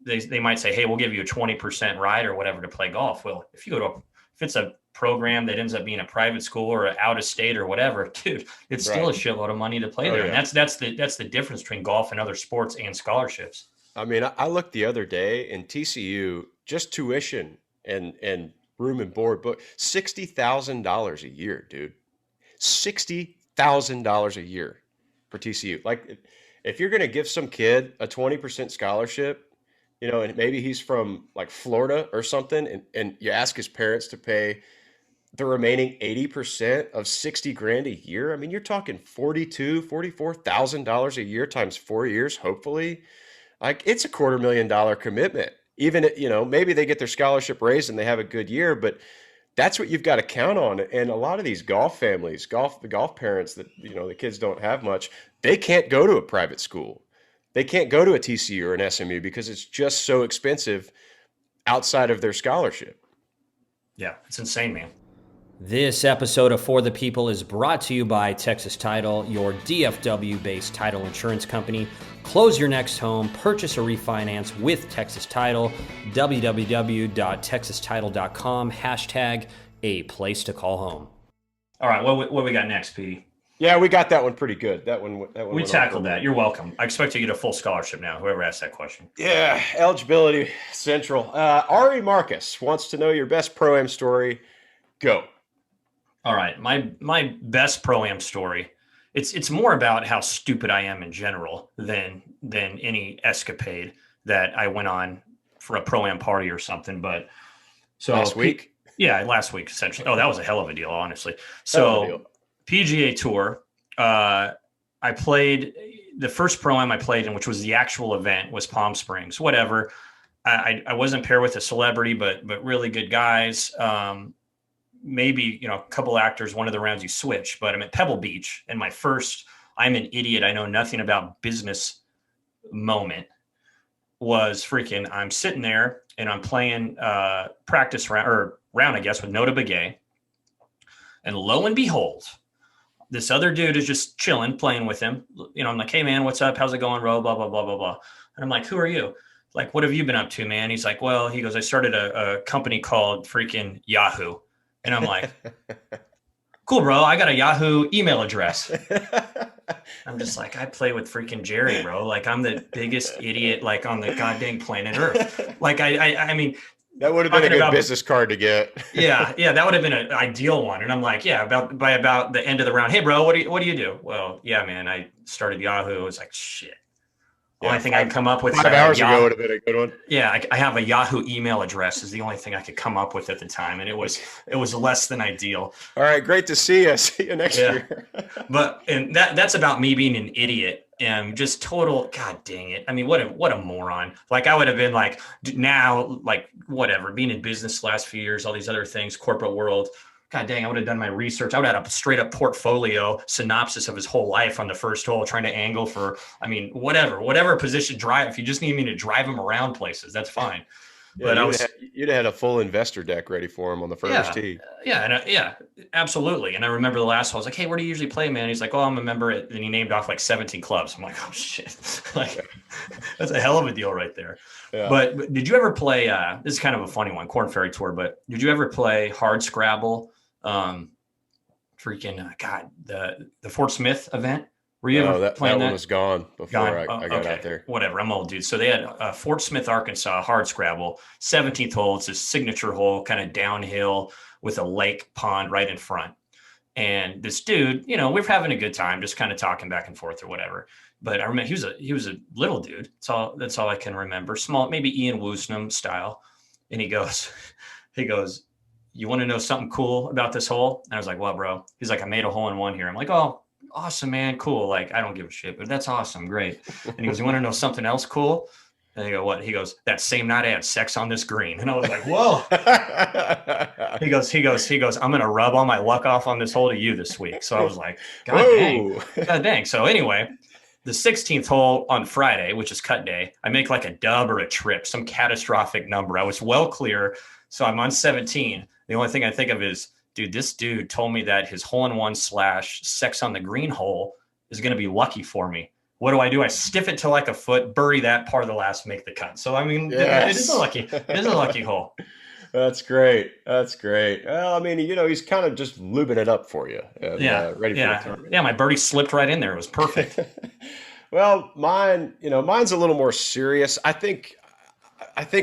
they might say, hey, we'll give you a 20% ride or whatever to play golf. Well, if it's a program that ends up being a private school or out of state or whatever, dude, it's still a shitload of money to play there. Yeah. And that's the difference between golf and other sports and scholarships. I mean, I looked the other day in TCU, just tuition and room and board, but $60,000 a year, dude. $60,000 a year for TCU. Like, if you're going to give some kid a 20% scholarship, and maybe he's from like Florida or something, and you ask his parents to pay the remaining 80% of $60,000 a year. I mean, you're talking $44,000 a year times 4 years, hopefully. Like, it's a $250,000 commitment. Even, maybe they get their scholarship raised and they have a good year, but that's what you've got to count on. And a lot of these golf families, the golf parents that, the kids don't have much, they can't go to a private school. They can't go to a TCU or an SMU because it's just so expensive outside of their scholarship. Yeah, it's insane, man. This episode of For the People is brought to you by Texas Title, your DFW-based title insurance company. Close your next home, purchase or refinance with Texas Title, www.texastitle.com, hashtag a place to call home. All right, what we got next, P? Yeah, we got that one pretty good. That one We tackled that. You're welcome. I expect you to get a full scholarship now, whoever asked that question. Yeah, eligibility central. Ari Marcus wants to know your best Pro-Am story. Go. All right, my best Pro-Am story. It's more about how stupid I am in general than any escapade that I went on for a Pro-Am party or something. But so last week? Yeah, last week essentially. Oh, that was a hell of a deal, honestly. So PGA Tour, I played the first Pro-Am I played in, which was the actual event, was Palm Springs. Whatever. I wasn't paired with a celebrity, but really good guys. Maybe, a couple actors, one of the rounds you switch, but I'm at Pebble Beach, and my first I'm an idiot, I know nothing about business moment was freaking, I'm sitting there and I'm playing practice round, I guess, with Nota Begay. And lo and behold, this other dude is just chilling, playing with him. I'm like, hey man, what's up? How's it going, bro? Blah, blah, blah, blah, blah. And I'm like, who are you? Like, what have you been up to, man? He's like, well, he goes, I started a company called freaking Yahoo. And I'm like, cool, bro. I got a Yahoo email address. I'm just like, I play with freaking Jerry, bro. Like, I'm the biggest idiot, like, on the goddamn planet Earth. Like, I mean, that would have been a good business card to get. yeah, that would have been an ideal one. And I'm like, yeah, by about the end of the round, hey, bro, what do you do? Well, yeah, man, I started Yahoo. I was like, shit. Only thing I can come up with 5 hours ago would have been a good one. Yeah, I have a Yahoo email address is the only thing I could come up with at the time, and it was less than ideal. All right, great to see you. See you next year. But that's about me being an idiot and just total. God dang it! I mean, what a moron! Like, I would have been like now, like whatever, being in business the last few years, all these other things, corporate world. God dang, I would have done my research. I would have had a straight up portfolio synopsis of his whole life on the first hole, trying to angle for, whatever position drive. If you just need me to drive him around places, that's fine. Yeah, but you'd have had a full investor deck ready for him on the first tee. Yeah, absolutely. And I remember the last hole, I was like, hey, where do you usually play, man? He's like, oh, I'm a member. And he named off like 17 clubs. I'm like, oh shit. Like, that's a hell of a deal right there. Yeah. But did you ever play, this is kind of a funny one, Corn Ferry Tour, but did you ever play Hard Scrabble? The Fort Smith event. Were you ever playing that? One was gone before I got out there. Whatever, I'm old, dude. So they had Fort Smith, Arkansas, Hard Scrabble, 17th hole. It's a signature hole, kind of downhill with a lake pond right in front. And this dude, we're having a good time, just kind of talking back and forth or whatever. But I remember he was a little dude. That's all I can remember. Small, maybe Ian Woosnam style. And he goes, you want to know something cool about this hole? And I was like, what, bro? He's like, I made a hole in one here. I'm like, oh, awesome, man. Cool. Like, I don't give a shit, but that's awesome. Great. And he goes, you want to know something else cool? And I go, what? He goes, that same night I had sex on this green. And I was like, whoa. He goes, I'm going to rub all my luck off on this hole to you this week. So I was like, God dang. So anyway, the 16th hole on Friday, which is cut day, I make like a dub or a trip, some catastrophic number. I was well clear. So I'm on 17. The only thing I think of is, dude, this dude told me that his hole-in-one / sex on the green hole is going to be lucky for me. What do? I stiff it to like a foot, bury that part of the last, make the cut. So, I mean, It is a lucky hole. That's great. Well, I mean, he's kind of just lubing it up for you. And, ready for the tournament. Yeah, my birdie slipped right in there. It was perfect. Well, mine's a little more serious. I think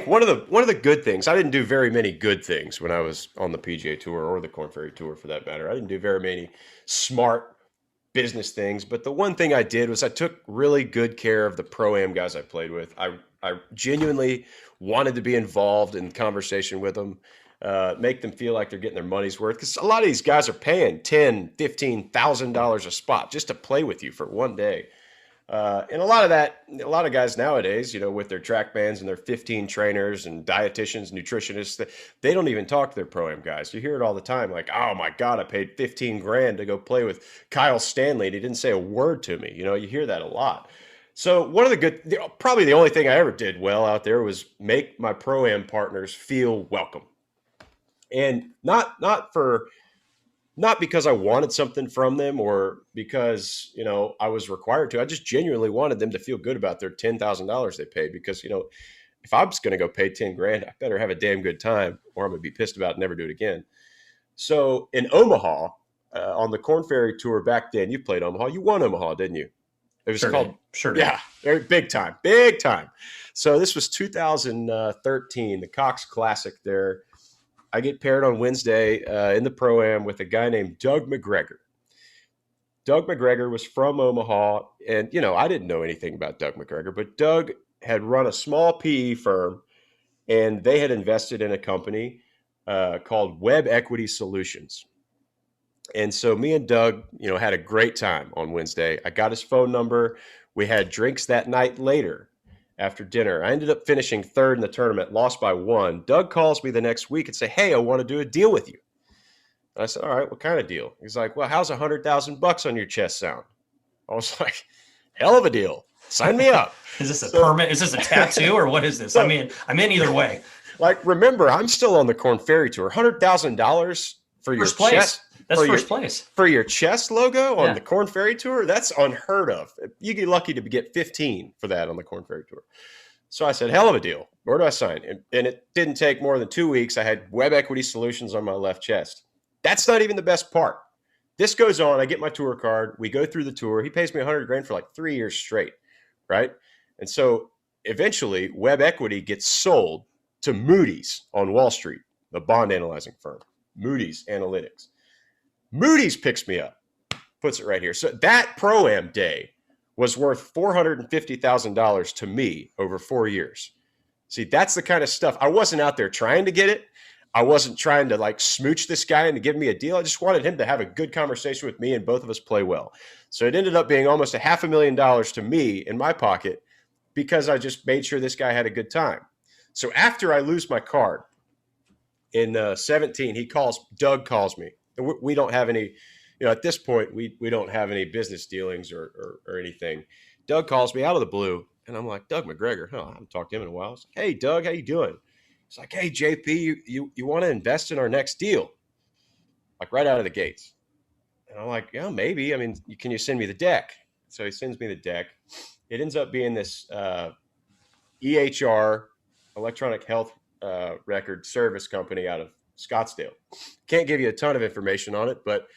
one of the good things, I didn't do very many good things when I was on the PGA Tour or the Corn Ferry Tour for that matter. I didn't do very many smart business things, but the one thing I did was I took really good care of the Pro-Am guys I played with. I genuinely wanted to be involved in conversation with them, make them feel like they're getting their money's worth, because a lot of these guys are paying $10,000, $15,000 a spot just to play with you for one day. And a lot of guys nowadays, with their track bands and their 15 trainers and dietitians, nutritionists, they don't even talk to their Pro-Am guys. You hear it all the time. Like, oh my God, I paid $15,000 to go play with Kyle Stanley. And he didn't say a word to me. You hear that a lot. So probably the only thing I ever did well out there was make my Pro-Am partners feel welcome. And not for not because I wanted something from them or because, you know, I was required to. I just genuinely wanted them to feel good about their $10,000 they paid because, you know, if I'm just going to go pay 10 grand, I better have a damn good time or I'm going to be pissed about it and never do it again. So in Omaha, on the Corn Ferry Tour back then, you played Omaha. You won Omaha, didn't you? It was called, sure did. Yeah, very big time, big time. So this was 2013, the Cox Classic there. I get paired on Wednesday in the Pro-Am with a guy named Doug McGregor. Doug McGregor was from Omaha, and, you know, I didn't know anything about Doug McGregor, but Doug had run a small PE firm, and they had invested in a company called Web Equity Solutions. And so me and Doug, you know, had a great time on Wednesday. I got his phone number. We had drinks that night later after dinner. I ended up finishing third in the tournament, lost by 1. Doug calls me the next week and say, "Hey, I want to do a deal with you." And I said, "All right, what kind of deal?" He's like, "Well, how's $100,000 on your chest sound?" I was like, "Hell of a deal. Sign me up." Is this a permit? Is this a tattoo or what is this? I mean, I'm in either way. Like, remember, I'm still on the Corn Ferry Tour. $100,000 for your chest. That's first place. For your chest logo on the Corn Ferry Tour? That's unheard of. You get lucky to get 15 for that on the Corn Ferry Tour. So I said, hell of a deal. Where do I sign? And it didn't take more than 2 weeks. I had Web Equity Solutions on my left chest. That's not even the best part. This goes on. I get my tour card. We go through the tour. He pays me 100 grand for like 3 years straight, right? And so eventually Web Equity gets sold to Moody's on Wall Street, the bond analyzing firm, Moody's Analytics. Moody's picks me up, puts it right here. So that Pro-Am day was worth $450,000 to me over 4 years. See, that's the kind of stuff. I wasn't out there trying to get it. I wasn't trying to like smooch this guy into giving me a deal. I just wanted him to have a good conversation with me and both of us play well. So it ended up being almost $500,000 to me in my pocket because I just made sure this guy had a good time. So after I lose my card in 17, Doug calls me. We don't have any, you know, at this point, we don't have any business dealings or anything. Doug calls me out of the blue, and I'm like, Doug McGregor. I haven't talked to him in a while. I was like, "Hey, Doug, how you doing?" He's like, "Hey, JP, you want to invest in our next deal?" Like right out of the gates. And I'm like, "Yeah, maybe. I mean, can you send me the deck?" So he sends me the deck. It ends up being this EHR, electronic health record service company out of Scottsdale. Can't give you a ton of information on it, but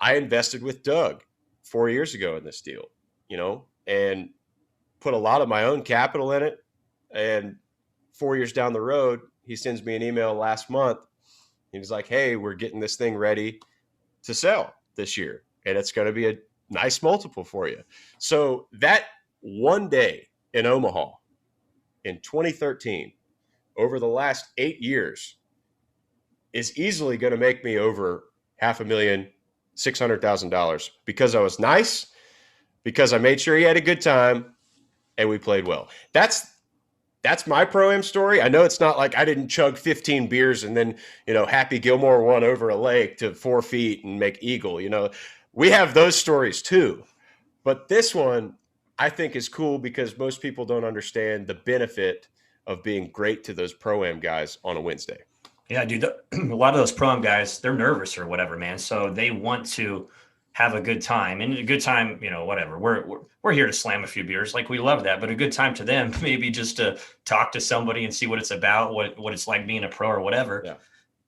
I invested with Doug 4 years ago in this deal, you know, and put a lot of my own capital in it. And 4 years down the road, he sends me an email last month. He was like, "Hey, we're getting this thing ready to sell this year, and it's going to be a nice multiple for you." So that one day in Omaha in 2013, over the last 8 years, is easily going to make me over $500,000, because I was nice, because I made sure he had a good time, and we played well. That's my Pro-Am story. I know it's not like I didn't chug 15 beers and then, you know, Happy Gilmore won over a lake to 4 feet and make eagle. You know, we have those stories too. But this one I think is cool because most people don't understand the benefit of being great to those Pro-Am guys on a Wednesday. Yeah, dude. A lot of those Pro-Am guys, they're nervous or whatever, man. So they want to have a good time, and a good time, you know, whatever. We're here to slam a few beers, like we love that. But a good time to them, maybe just to talk to somebody and see what it's about, what it's like being a pro or whatever. Yeah.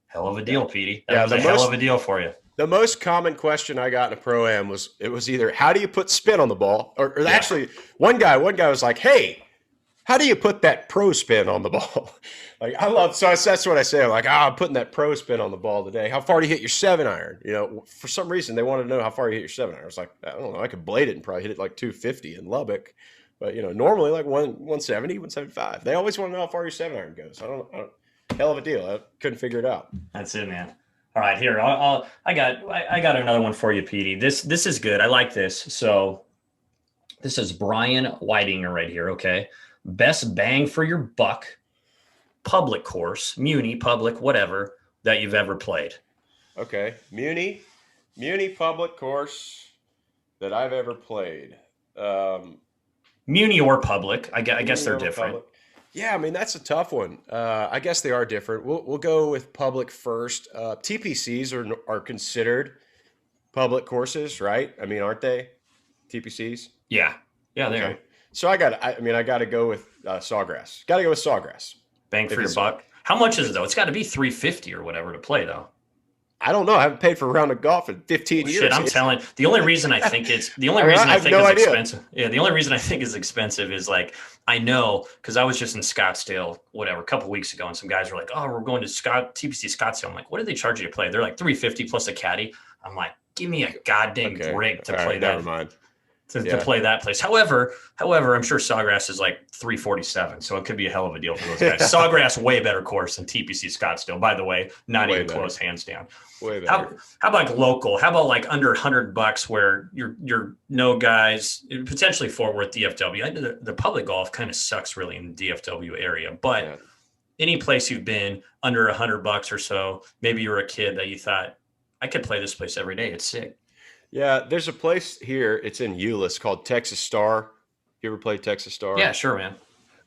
Hell of a deal, Petey. That was a hell of a deal for you. The most common question I got in a Pro-Am was either how do you put spin on the ball, or actually one guy was like, "Hey, how do you put that pro spin on the ball?" Like, that's what I say. I'm like, I'm putting that pro spin on the ball today. How far do you hit your 7-iron? You know, for some reason they wanted to know how far you hit your 7-iron. I was like, I don't know. I could blade it and probably hit it like 250 in Lubbock, but you know, normally like 170, 175. They always want to know how far your 7-iron goes. I don't. Hell of a deal. I couldn't figure it out. That's it, man. All right, here. I got another one for you, Petey. This is good. I like this. So this is Brian Whitinger right here. Okay. Best bang for your buck public course, Muni, public, whatever, that you've ever played. Okay. Muni public course that I've ever played. Muni or public. I guess they're different. Public. Yeah, I mean that's a tough one. I guess they are different. We'll go with public first. TPCs are considered public courses, right? I mean, aren't they? TPCs. Yeah, yeah, they Okay. are. So I got to go with Sawgrass. Got to go with Sawgrass. Bang If for your it's buck. How much if is it it's though? It's got to be 350 or whatever to play though. I don't know. I haven't paid for a round of golf in 15 Well, shit, years. I'm telling. The only I mean, reason I I have think no it's idea. expensive. Yeah, the only reason I think it's expensive is like I know because I was just in Scottsdale, whatever, a couple weeks ago, and some guys were like, "Oh, we're going to TPC Scottsdale." I'm like, "What did they charge you to play?" They're like 350 plus a caddy. I'm like, "Give me a goddamn Okay. break to All play right. Never that mind. to Yeah. play that place." However, I'm sure Sawgrass is like 347, so it could be a hell of a deal for those guys. Sawgrass way better course than TPC Scottsdale, by the way, not Way even better. close, hands down. Way How, better. how about local? How about like under $100 where you're no guys, potentially Fort Worth DFW. The public golf kind of sucks really in the DFW area, but Yeah. any place you've been under $100 or so, maybe you were a kid that you thought I could play this place every day. It's sick. Yeah. There's a place here. It's in Euless called Texas Star. You ever played Texas Star? Yeah, sure, man.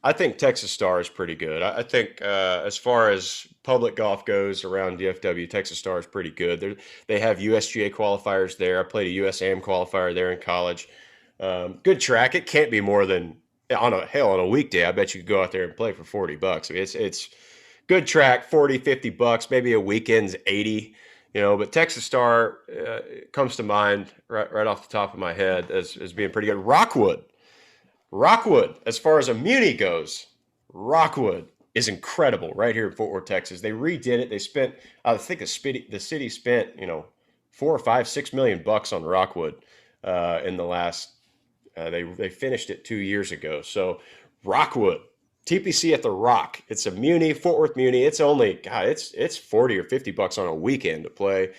I think Texas Star is pretty good. I think as far as public golf goes around DFW, Texas Star is pretty good. They have USGA qualifiers there. I played a USAM qualifier there in college. Good track. It can't be more than on a weekday. I bet you could go out there and play for $40. I mean, it's good track, 40, $50, maybe a weekend's 80. But Texas Star comes to mind right off the top of my head as being pretty good. Rockwood, as far as a muni goes, Rockwood is incredible right here in Fort Worth, Texas. They redid it. They spent, I think the city spent, $4 or $5, $6 million on Rockwood in the last. They finished it 2 years ago. So Rockwood, TPC at the Rock. It's a muni, Fort Worth muni. It's only it's $40 or $50 on a weekend to play.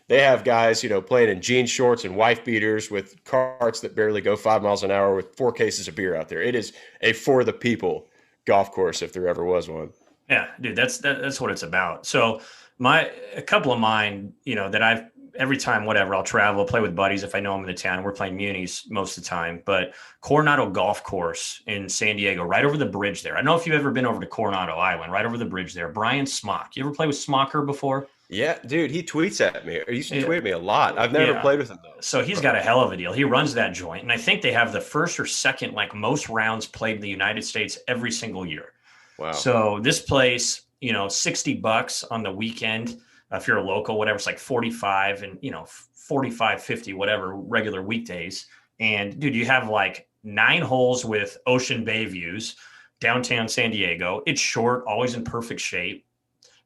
They have guys, playing in jean shorts and wife beaters with carts that barely go 5 miles an hour with 4 cases of beer out there. It is a for the people golf course if there ever was one. Yeah, dude, that's what it's about. So a couple of mine, that I've every time, whatever, I'll travel, play with buddies if I know I'm in the town. We're playing munis most of the time, but Coronado Golf Course in San Diego, right over the bridge there. I don't know if you've ever been over to Coronado Island, right over the bridge there. Brian Smock. You ever play with Smocker before? Yeah, dude, he tweets at me. He used to Yeah. tweet at me a lot. I've never Yeah. played with him though. So he's got a hell of a deal. He runs that joint, and I think they have the first or second, like most rounds played in the United States every single year. Wow. So this place, $60 on the weekend. If you're a local, whatever, it's like 45 and, 45, 50, whatever, regular weekdays. And dude, you have like 9 holes with Ocean Bay views, downtown San Diego. It's short, always in perfect shape.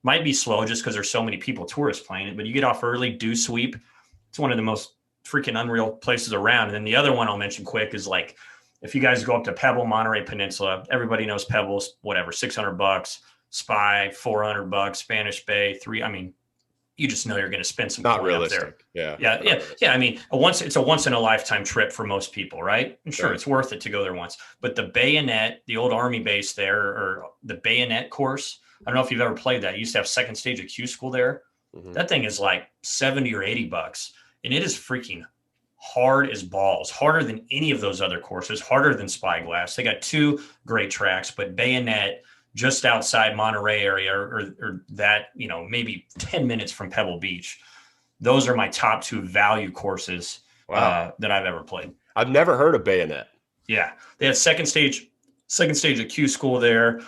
Might be slow just because there's so many people, tourists playing it, but you get off early, do sweep. It's one of the most freaking unreal places around. And then the other one I'll mention quick is like, if you guys go up to Pebble, Monterey Peninsula, everybody knows Pebbles, whatever, $600, Spy, $400, Spanish Bay, you just know you're going to spend some Not coin up realistic. there. Yeah. Yeah. I mean, it's a once in a lifetime trip for most people, right? And sure, Right. it's worth it to go there once. But the Bayonet, the old Army base there, or the Bayonet course, I don't know if you've ever played that. You used to have second stage of Q school there. Mhm. That thing is like $70 or $80, and it is freaking hard as balls, harder than any of those other courses, harder than Spyglass. They got 2 great tracks, but Bayonet just outside Monterey area or that, maybe 10 minutes from Pebble Beach. Those are my top 2 value courses Wow. that I've ever played. I've never heard of Bayonet. Yeah. They had second stage of Q school there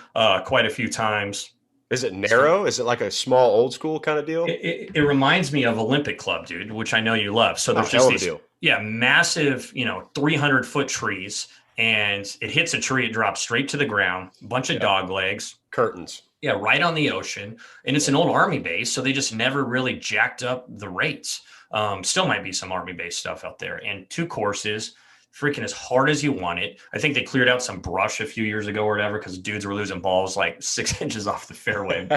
quite a few times. Is it narrow? Is it like a small old school kind of deal? It reminds me of Olympic Club, dude, which I know you love. So there's hell just of a these, deal. massive, 300-foot trees, and it hits a tree, it drops straight to the ground, a bunch of dog legs. Curtains. Yeah, right on the ocean. And it's an old Army base, so they just never really jacked up the rates. Still might be some Army base stuff out there. And 2 courses, freaking as hard as you want it. I think they cleared out some brush a few years ago or whatever because dudes were losing balls like 6 inches off the fairway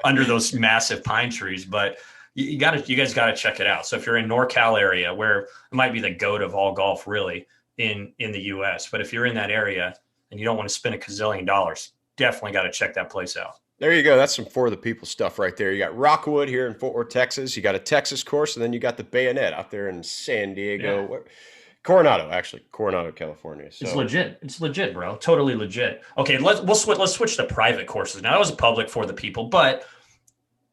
under those massive pine trees. But you guys got to check it out. So if you're in NorCal area, where it might be the goat of all golf really in the U.S., but if you're in that area and you don't want to spend a gazillion dollars, definitely got to check that place out. There you go. That's some for the people stuff right there. You got Rockwood here in Fort Worth, Texas. You got a Texas course, and then you got the Bayonet out there in San Diego. Coronado, California. So It's legit. It's legit, bro. Totally legit. Okay, let's switch to private courses. Now that was public for the people, but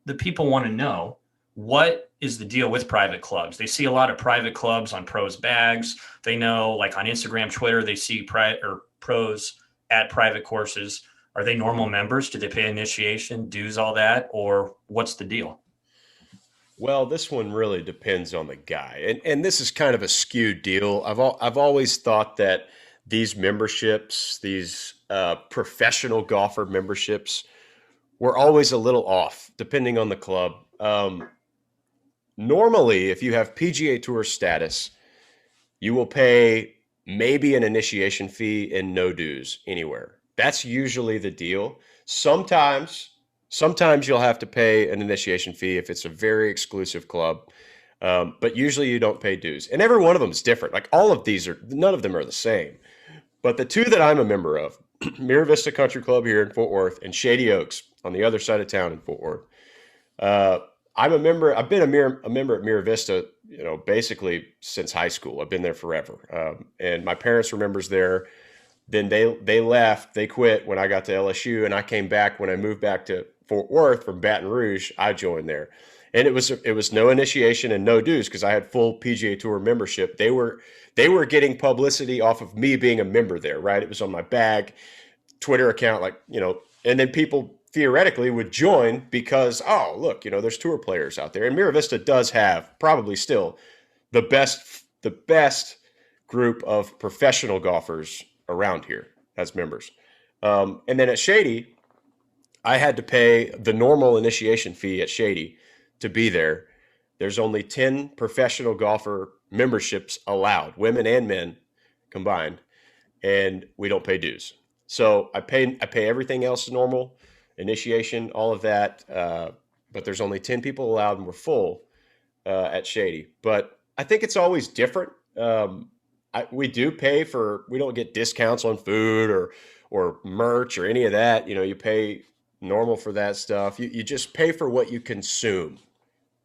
the people want to know what is the deal with private clubs. They see a lot of private clubs on pros bags. They know, like on Instagram, Twitter, they see pros at private courses. Are they normal members? Do they pay initiation, dues, all that, or what's the deal? well, this one really depends on the guy, and this is kind of a skewed deal. I've always thought that these memberships, these professional golfer memberships, were always a little off depending on the club. Normally, if you have PGA Tour status, you will pay maybe an initiation fee and no dues anywhere. That's usually the deal. Sometimes you'll have to pay an initiation fee if it's a very exclusive club, but usually you don't pay dues. And every one of them is different. Like none of them are the same. But the two that I'm a member of, Mira Vista Country Club here in Fort Worth and Shady Oaks on the other side of town in Fort Worth. I'm a member. I've been a member at Mira Vista, basically since high school. I've been there forever. And my parents were members there. Then they left. They quit when I got to LSU, and I came back when I moved back to Fort Worth from Baton Rouge. I joined there, and it was no initiation and no dues because I had full PGA Tour membership. They were getting publicity off of me being a member there, right? It was on my bag, Twitter account, and then people theoretically would join because, oh, look, there's tour players out there. And Mira Vista does have probably still the best group of professional golfers around here as members. And then at Shady, I had to pay the normal initiation fee at Shady to be there. There's only 10 professional golfer memberships allowed, women and men combined, and we don't pay dues. So I pay everything else normal, initiation, all of that, but there's only 10 people allowed, and we're full at Shady. But I think it's always different. We don't get discounts on food or merch or any of that. You pay normal for that stuff. You just pay for what you consume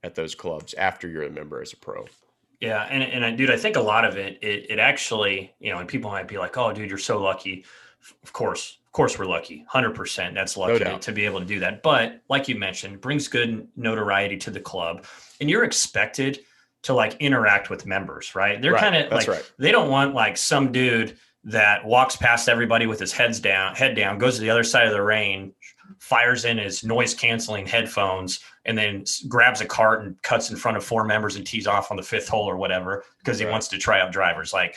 at those clubs after you're a member as a pro. Yeah, and dude, I think a lot of it actually, and people might be like, "Oh, dude, you're so lucky." Of course we're lucky. 100%. That's lucky to be able to do that. But like you mentioned, it brings good notoriety to the club, and you're expected to interact with members, right? They're kind of right. They don't want some dude that walks past everybody with his head down, goes to the other side of the range, fires in his noise canceling headphones, and then grabs a cart and cuts in front of 4 members and tees off on the 5th hole or whatever because he wants to try out drivers. They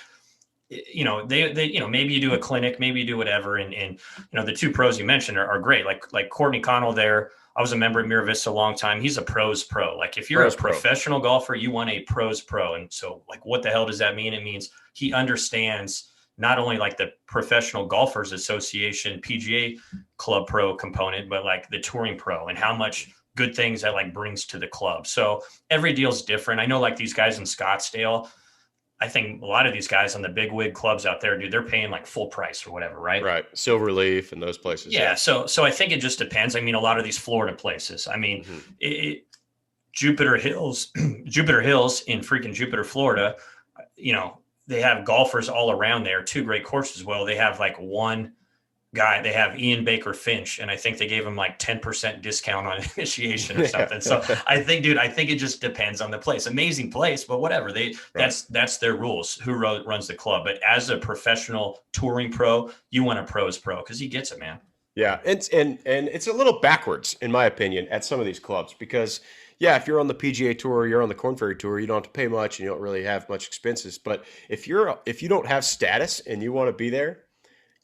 maybe you do a clinic, maybe you do whatever, and the 2 pros you mentioned are great. Like Courtney Connell there. I was a member at Mira Vista a long time. He's a pros pro. If you're a professional golfer, you want a pros pro. And so what the hell does that mean? It means he understands not only the Professional Golfers Association PGA Club Pro component, but the touring pro and how much good things that brings to the club. So every deal's different. I know these guys in Scottsdale, I think a lot of these guys on the big wig clubs out there, dude, they're paying full price or whatever, right? Right. Silverleaf and those places. Yeah. So I think it just depends. I mean, a lot of these Florida places, Jupiter Hills in freaking Jupiter, Florida, they have golfers all around there, 2 great courses. Well, they have one guy, they have Ian Baker Finch, and I think they gave him 10% discount on initiation or something. So I think it just depends on the place. Amazing place, but whatever. That's their rules, who runs the club. But as a professional touring pro, you want a pros pro because he gets it, man. Yeah, and it's a little backwards, in my opinion, at some of these clubs because, yeah, if you're on the PGA Tour, you're on the Korn Ferry Tour, you don't have to pay much and you don't really have much expenses. But if you don't have status and you want to be there,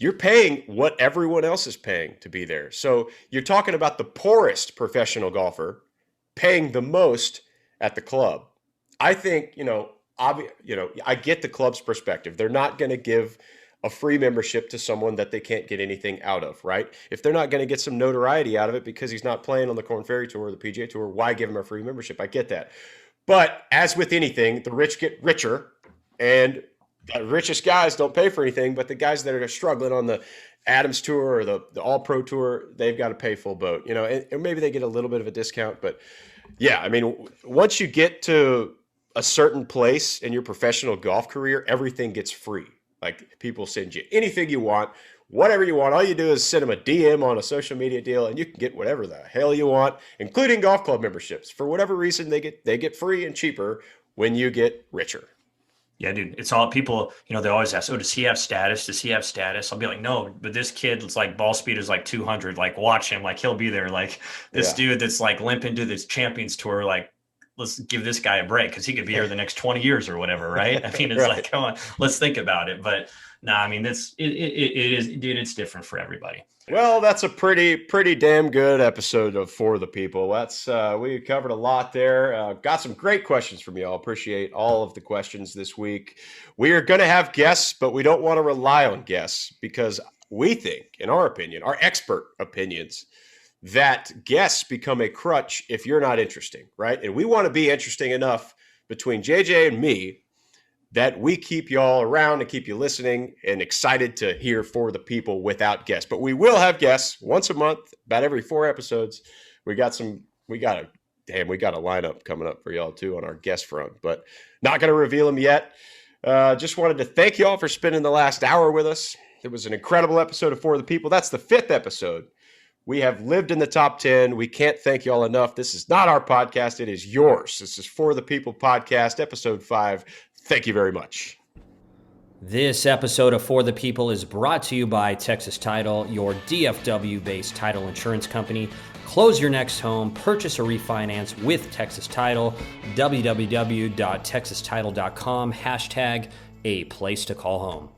you're paying what everyone else is paying to be there. So you're talking about the poorest professional golfer paying the most at the club. I think, I get the club's perspective. They're not going to give a free membership to someone that they can't get anything out of, right? If they're not going to get some notoriety out of it because he's not playing on the Korn Ferry Tour or the PGA Tour, why give him a free membership? I get that. But as with anything, the rich get richer, and the richest guys don't pay for anything, but the guys that are struggling on the Adams Tour or the All Pro Tour, they've got to pay full boat, and maybe they get a little bit of a discount. But yeah, I mean, once you get to a certain place in your professional golf career, everything gets free. Like people send you anything you want, whatever you want. All you do is send them a DM on a social media deal and you can get whatever the hell you want, including golf club memberships. For whatever reason, they get free and cheaper when you get richer. Yeah, dude, it's all people, they always ask, oh, does he have status? Does he have status? I'll be like, no, but this kid, it's like ball speed is like 200. Like, watch him. Like, he'll be there. Like, this dude that's like limping to this Champions Tour, like, let's give this guy a break because he could be here the next 20 years or whatever, right? I mean, it's like, come on, let's think about it. But no, I mean, it is, dude, it's different for everybody. Well, that's a pretty damn good episode of For the People. That's we covered a lot there. Got some great questions from y'all. Appreciate all of the questions this week. We are going to have guests, but we don't want to rely on guests because we think, in our opinion, our expert opinions, that guests become a crutch if you're not interesting, right? And we want to be interesting enough between JJ and me that we keep y'all around and keep you listening and excited to hear For the People without guests. But we will have guests once a month, about every 4 episodes. We got a lineup coming up for y'all too on our guest front, but not going to reveal them yet. Just wanted to thank y'all for spending the last hour with us. It was an incredible episode of For the People. That's the 5th episode. We have lived in the top 10. We can't thank y'all enough. This is not our podcast. It is yours. This is For the People podcast, episode 5. Thank you very much. This episode of For the People is brought to you by Texas Title, your DFW-based title insurance company. Close your next home, purchase or refinance with Texas Title, www.texastitle.com, #a place to call home.